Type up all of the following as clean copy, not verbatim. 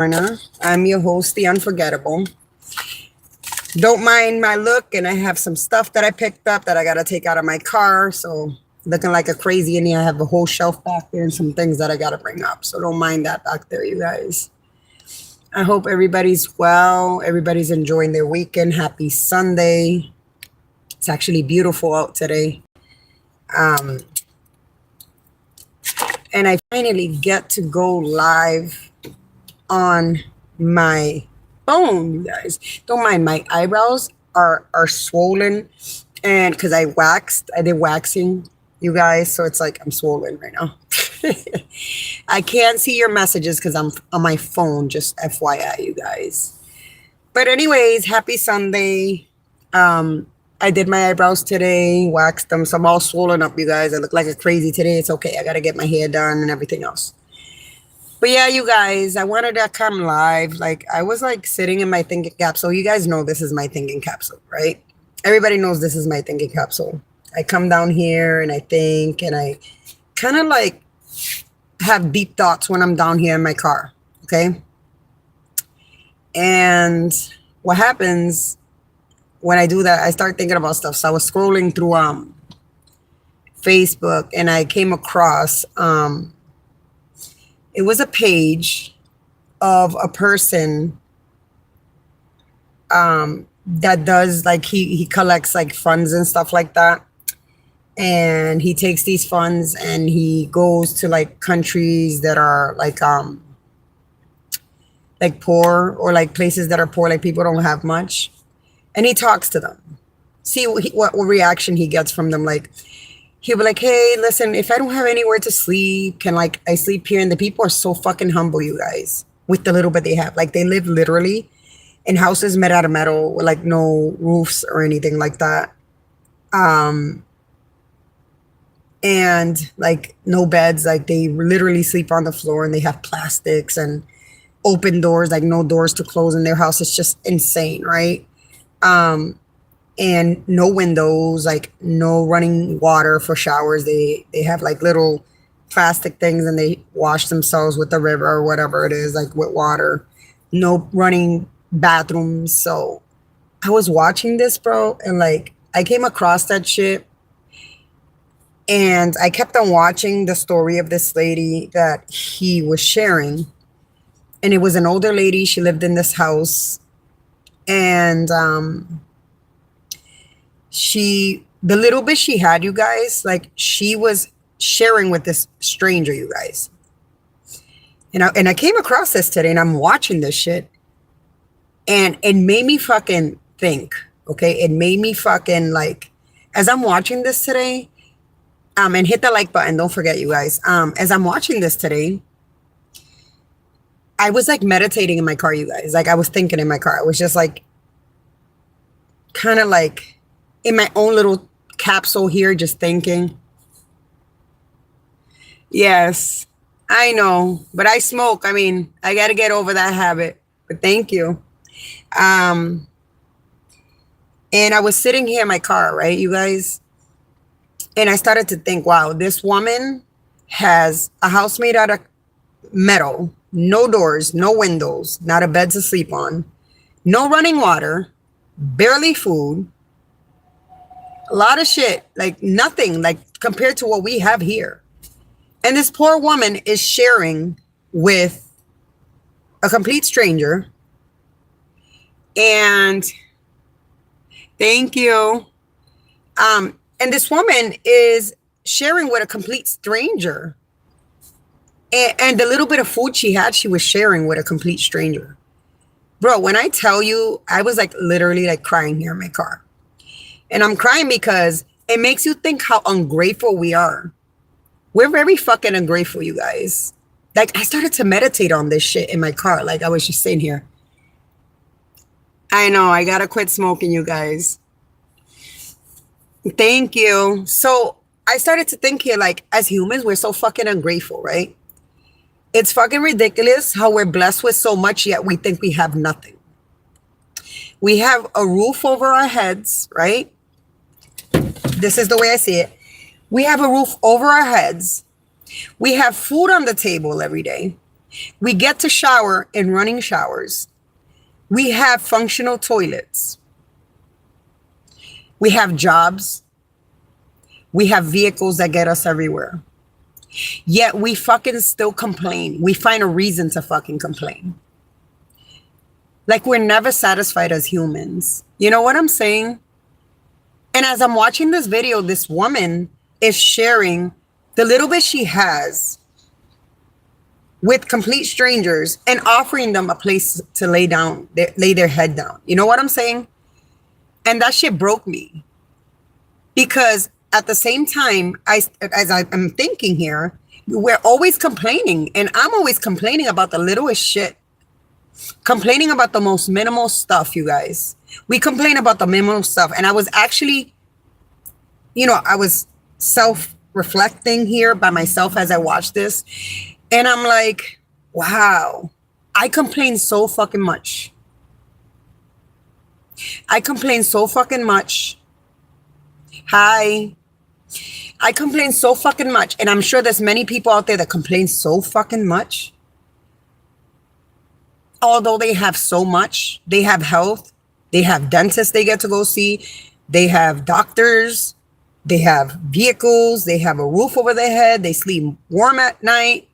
Anna. I'm your host, the Unforgettable. Don't mind my look, and I have some stuff that I picked up that I gotta take out of my car. So looking like a crazy in here. I have a whole shelf back there and some things that I gotta bring up. So don't mind that back there, you guys. I hope everybody's well. Everybody's enjoying their weekend. Happy Sunday. It's actually beautiful out today. Um, and I finally get to go live on my phone, you guys. Don't mind my eyebrows are swollen, and because I did waxing, you guys, so it's like I'm swollen right now. I can't see your messages because I'm on my phone, just FYI, you guys. But anyways, happy Sunday. I did my eyebrows today, waxed them, so I'm all swollen up, you guys. I look like a crazy today. It's okay. I gotta get my hair done and everything else. But yeah, you guys, I wanted to come live. Like, I was like sitting in my thinking capsule. You guys know this is my thinking capsule, right? Everybody knows this is my thinking capsule. I come down here and I think, and I kind of like have deep thoughts when I'm down here in my car, okay? And what happens when I do that, I start thinking about stuff. So I was scrolling through Facebook, and I came across it was a page of a person that does like he collects like funds and stuff like that. And he takes these funds and he goes to like countries that are like poor, or like places that are poor, like people don't have much. And he talks to them. See what reaction he gets from them. Like, he'll be like, hey, listen, if I don't have anywhere to sleep, can like I sleep here? And the people are so fucking humble, you guys, with the little bit they have. Like, they live literally in houses made out of metal with like no roofs or anything like that. And like no beds. Like, they literally sleep on the floor, and they have plastics and open doors, like no doors to close in their house. It's just insane, right? And no windows, like no running water for showers. They have like little plastic things, and they wash themselves with the river or whatever it is, like with water. No running bathrooms. So I was watching this, bro, and like I came across that shit, and I kept on watching the story of this lady that he was sharing. And it was an older lady. She lived in this house, and the little bit she had, you guys, like she was sharing with this stranger, you guys. And I came across this today, and I'm watching this shit, and it made me fucking think. Okay, it made me fucking like, as I'm watching this today, and hit the like button. Don't forget, you guys. As I'm watching this today, I was like meditating in my car, you guys. Like, I was thinking in my car. I was just like, kind of like in my own little capsule here, just thinking. Yes, I know, but I smoke. I mean, I got to get over that habit, but thank you. And I was sitting here in my car, right, you guys? And I started to think, wow, this woman has a house made out of metal, no doors, no windows, not a bed to sleep on, no running water, barely food, a lot of shit, like nothing, like compared to what we have here. And this poor woman is sharing with a complete stranger. And thank you. And this woman is sharing with a complete stranger. And the little bit of food she had, she was sharing with a complete stranger. Bro, when I tell you, I was like literally like crying here in my car. And I'm crying because it makes you think how ungrateful we are. We're very fucking ungrateful, you guys. Like, I started to meditate on this shit in my car. Like, I was just sitting here. I know, I gotta quit smoking, you guys. Thank you. So I started to think here, like, as humans, we're so fucking ungrateful, right? It's fucking ridiculous how we're blessed with so much, yet we think we have nothing. We have a roof over our heads, right? This is the way I see it. We have a roof over our heads. We have food on the table every day. We get to shower in running showers. We have functional toilets. We have jobs. We have vehicles that get us everywhere. Yet we fucking still complain. We find a reason to fucking complain. Like we're never satisfied as humans. You know what I'm saying? And as I'm watching this video, this woman is sharing the little bit she has with complete strangers and offering them a place to lay their head down. You know what I'm saying? And that shit broke me. Because at the same time, as I'm thinking here, we're always complaining. And I'm always complaining about the littlest shit. Complaining about the most minimal stuff, you guys. We complain about the minimal stuff. And I was actually, I was self-reflecting here by myself as I watched this. And I'm like, wow, I complain so fucking much. I complain so fucking much. Hi. I complain so fucking much. And I'm sure there's many people out there that complain so fucking much. Although they have so much, they have health, they have dentists they get to go see, they have doctors, they have vehicles, they have a roof over their head, they sleep warm at night.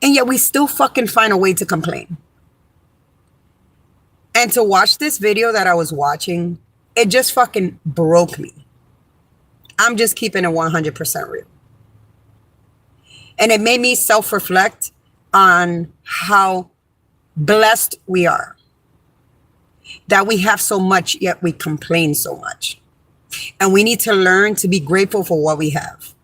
And yet we still fucking find a way to complain. And to watch this video that I was watching, it just fucking broke me. I'm just keeping it 100% real. And it made me self-reflect on how blessed we are. That we have so much, yet we complain so much. And we need to learn to be grateful for what we have.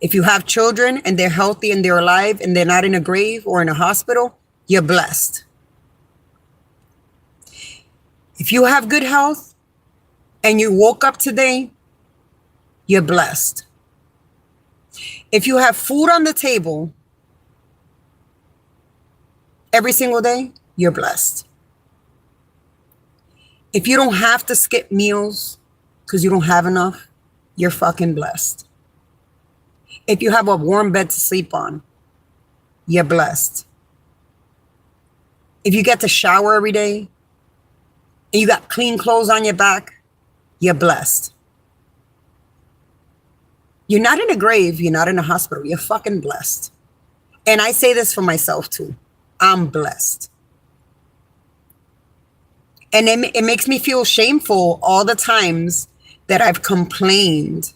If you have children and they're healthy and they're alive and they're not in a grave or in a hospital, you're blessed. If you have good health and you woke up today, you're blessed. If you have food on the table every single day, you're blessed. If you don't have to skip meals because you don't have enough, you're fucking blessed. If you have a warm bed to sleep on, you're blessed. If you get to shower every day and you got clean clothes on your back, you're blessed. You're not in a grave. You're not in a hospital. You're fucking blessed. And I say this for myself too. I'm blessed. And it makes me feel shameful all the times that I've complained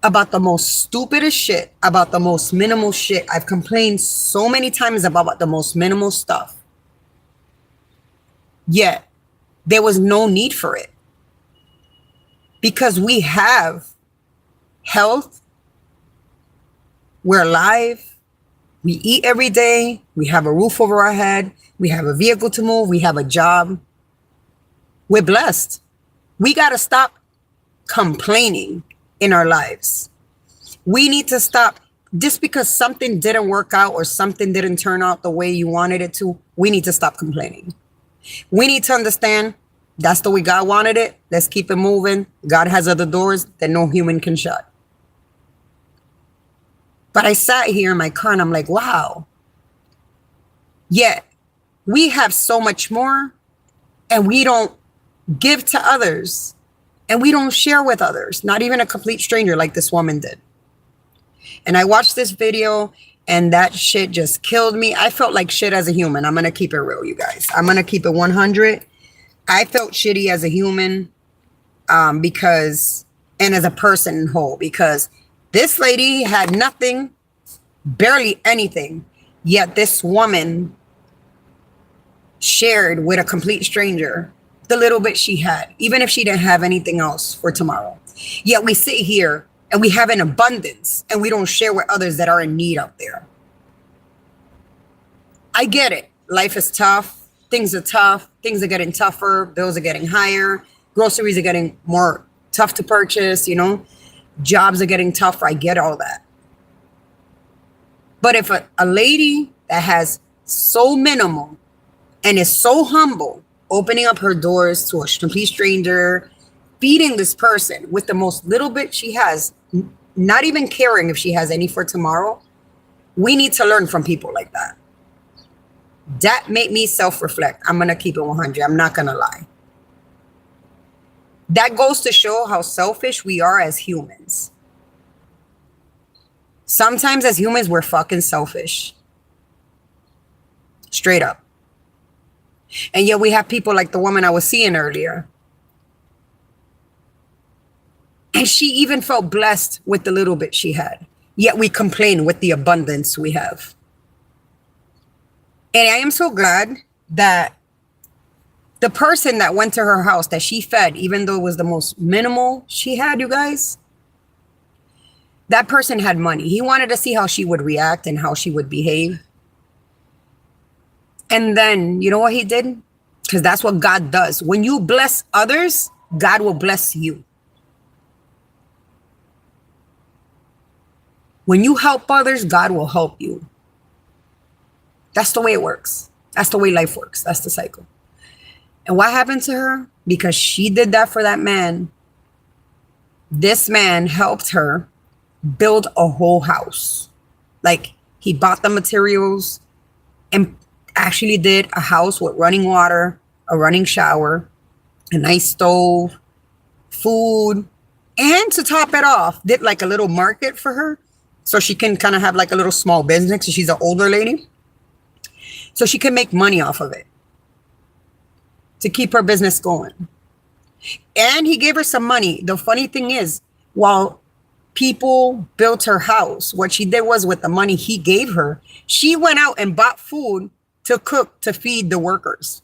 about the most stupidest shit, about the most minimal shit. I've complained so many times about the most minimal stuff. Yet, there was no need for it. Because we have health, we're alive, we eat every day, we have a roof over our head, we have a vehicle to move, we have a job. We're blessed. We got to stop complaining in our lives. We need to stop. Just because something didn't work out or something didn't turn out the way you wanted it to, we need to stop complaining. We need to understand that's the way God wanted it. Let's keep it moving. God has other doors that no human can shut. But I sat here in my car and I'm like, wow. Yet we have so much more and we don't give to others. And we don't share with others, not even a complete stranger like this woman did. And I watched this video and that shit just killed me. I felt like shit as a human. I'm going to keep it real, you guys. I'm going to keep it 100. I felt shitty as a human because, and as a person in whole, because this lady had nothing, barely anything. Yet this woman shared with a complete stranger the little bit she had, even if she didn't have anything else for tomorrow. Yet we sit here and we have an abundance and we don't share with others that are in need out there. I get it. Life is tough. Things are tough. Things are getting tougher. Bills are getting higher. Groceries are getting more tough to purchase, Jobs are getting tougher. I get all that. But if a lady that has so minimal and is so humble, opening up her doors to a complete stranger, feeding this person with the most little bit she has, not even caring if she has any for tomorrow, We need to learn from people like that. That made me self-reflect. I'm going to keep it 100. I'm not going to lie. That goes to show how selfish we are as humans. Sometimes as humans, we're fucking selfish. Straight up. And yet we have people like the woman I was seeing earlier. And she even felt blessed with the little bit she had. Yet we complain with the abundance we have. And I am so glad that the person that went to her house that she fed, even though it was the most minimal she had, you guys, that person had money. He wanted to see how she would react and how she would behave. And then, you know what he did? Because that's what God does. When you bless others, God will bless you. When you help others, God will help you. That's the way it works. That's the way life works. That's the cycle. And what happened to her? Because she did that for that man, this man helped her build a whole house. Like, he bought the materials and actually did a house with running water, a running shower, a nice stove, food, and to top it off, did like a little market for her so she can kind of have like a little small business. So she's an older lady, so she can make money off of it to keep her business going. And he gave her some money. The funny thing is, while people built her house, what she did was, with the money he gave her, she went out and bought food to cook, to feed the workers.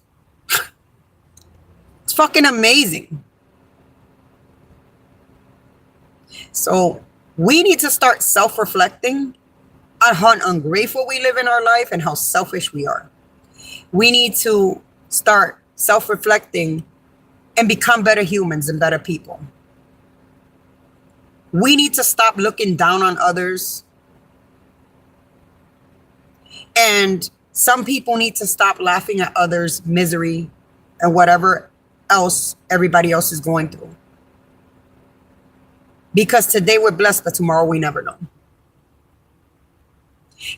It's fucking amazing. So we need to start self-reflecting on how ungrateful we live in our life and how selfish we are. We need to start self-reflecting and become better humans and better people. We need to stop looking down on others. And some people need to stop laughing at others' misery and whatever else everybody else is going through. Because today we're blessed, but tomorrow we never know.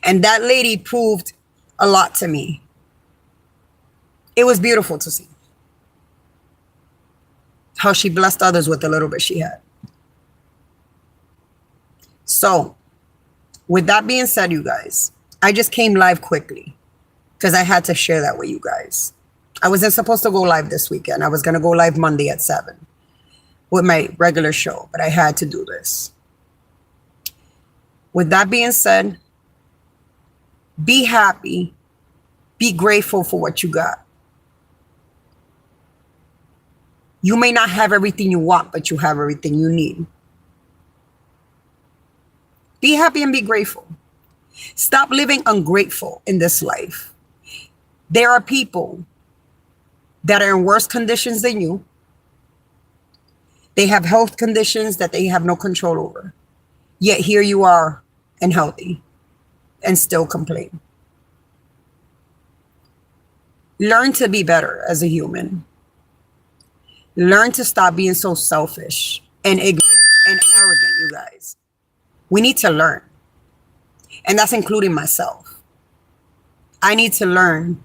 And that lady proved a lot to me. It was beautiful to see how she blessed others with the little bit she had. So, with that being said, you guys, I just came live quickly because I had to share that with you guys. I wasn't supposed to go live this weekend. I was going to go live Monday at 7 with my regular show, but I had to do this. With that being said, be happy. Be grateful for what you got. You may not have everything you want, but you have everything you need. Be happy and be grateful. Stop living ungrateful in this life. There are people that are in worse conditions than you. They have health conditions that they have no control over. Yet here you are and healthy and still complain. Learn to be better as a human. Learn to stop being so selfish and ignorant and arrogant, you guys. We need to learn. And that's including myself. I need to learn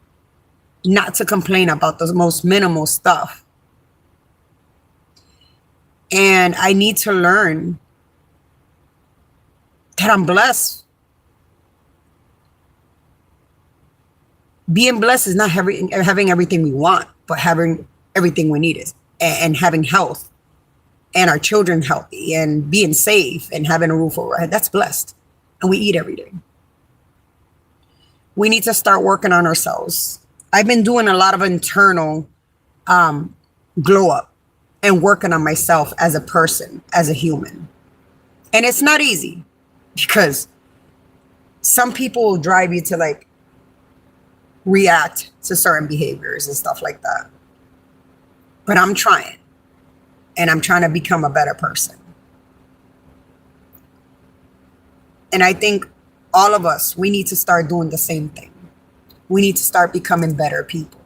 not to complain about the most minimal stuff. And I need to learn that I'm blessed. Being blessed is not having everything we want, but having everything we need is, and having health and our children healthy and being safe and having a roof over our head. That's blessed. And we eat every day. We need to start working on ourselves. I've been doing a lot of internal glow up and working on myself as a person, as a human. And it's not easy because some people will drive you to like react to certain behaviors and stuff like that. But I'm trying. And I'm trying to become a better person. And I think all of us, we need to start doing the same thing. We need to start becoming better people.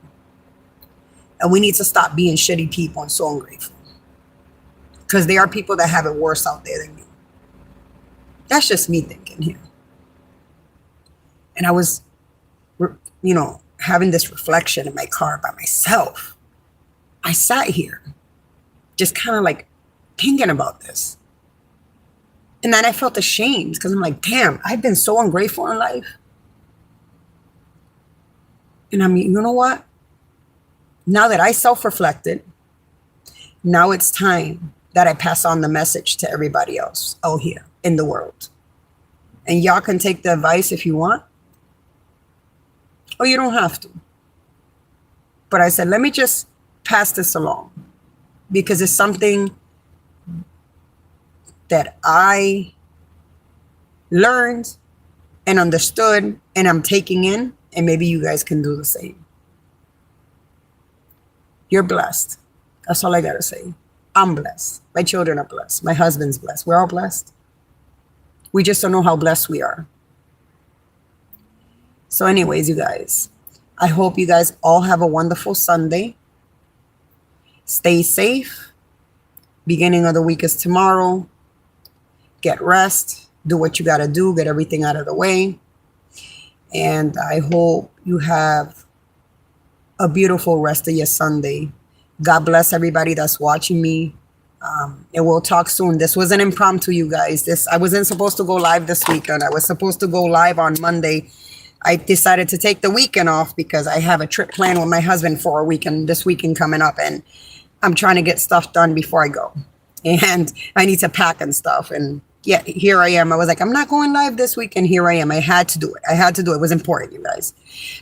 And we need to stop being shitty people and so ungrateful. Because there are people that have it worse out there than you. That's just me thinking here. And I was, you know, having this reflection in my car by myself. I sat here just kind of like thinking about this. And then I felt ashamed because I'm like, damn, I've been so ungrateful in life. And I mean, you know what? Now that I self-reflected, now it's time that I pass on the message to everybody else out here in the world. And y'all can take the advice if you want, or you don't have to. But I said, let me just pass this along because it's something that I learned and understood and I'm taking in, and maybe you guys can do the same. You're blessed. That's all I got to say. I'm blessed. My children are blessed. My husband's blessed. We're all blessed. We just don't know how blessed we are. So anyways, you guys, I hope you guys all have a wonderful Sunday. Stay safe. Beginning of the week is tomorrow. Get rest. Do what you got to do. Get everything out of the way. And I hope you have a beautiful rest of your Sunday. God bless everybody that's watching me. And we'll talk soon. This was an impromptu, you guys. I wasn't supposed to go live this weekend. I was supposed to go live on Monday. I decided to take the weekend off because I have a trip planned with my husband for a weekend, this weekend coming up. And I'm trying to get stuff done before I go. And I need to pack and stuff. And yeah, here I am. I was like, I'm not going live this week. And here I am. I had to do it. It was important, you guys.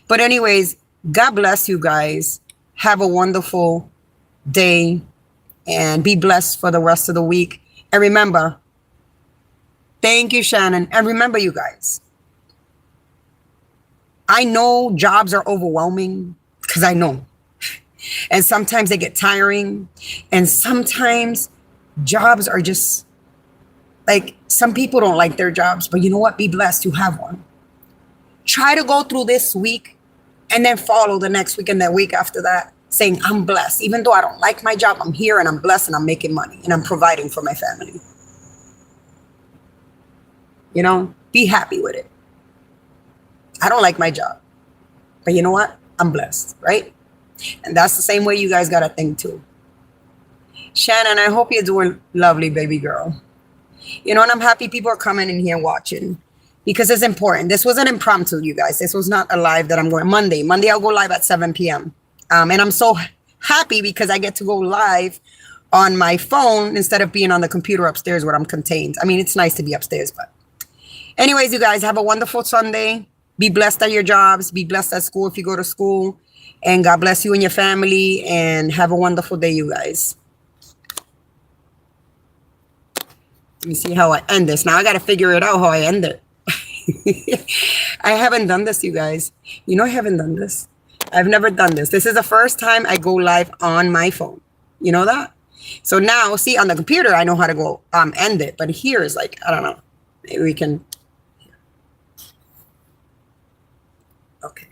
But anyways, God bless you guys. Have a wonderful day and be blessed for the rest of the week. And remember, thank you, Shannon. And remember, you guys, I know jobs are overwhelming because I know. And sometimes they get tiring. And sometimes jobs are just like, some people don't like their jobs, but you know what? Be blessed. You have one. Try to go through this week and then follow the next week and the week after that saying, I'm blessed. Even though I don't like my job, I'm here and I'm blessed and I'm making money and I'm providing for my family. You know, be happy with it. I don't like my job, but you know what? I'm blessed, right? And that's the same way you guys got to think too. Shannon, I hope you're doing lovely, baby girl. You know, and I'm happy people are coming in here watching because it's important. This was an impromptu, you guys. This was not a live that I'm going Monday. Monday, I'll go live at 7 p.m. And I'm so happy because I get to go live on my phone instead of being on the computer upstairs where I'm contained. I mean, it's nice to be upstairs, but anyways, you guys have a wonderful Sunday. Be blessed at your jobs. Be blessed at school if you go to school. And God bless you and your family. And have a wonderful day, you guys. Let me see how I end this. Now I got to figure it out how I end it. I haven't done this, you guys. You know, I haven't done this. I've never done this. This is the first time I go live on my phone. You know that? So now, see, on the computer, I know how to go end it. But here is like, I don't know. Maybe we can. Okay.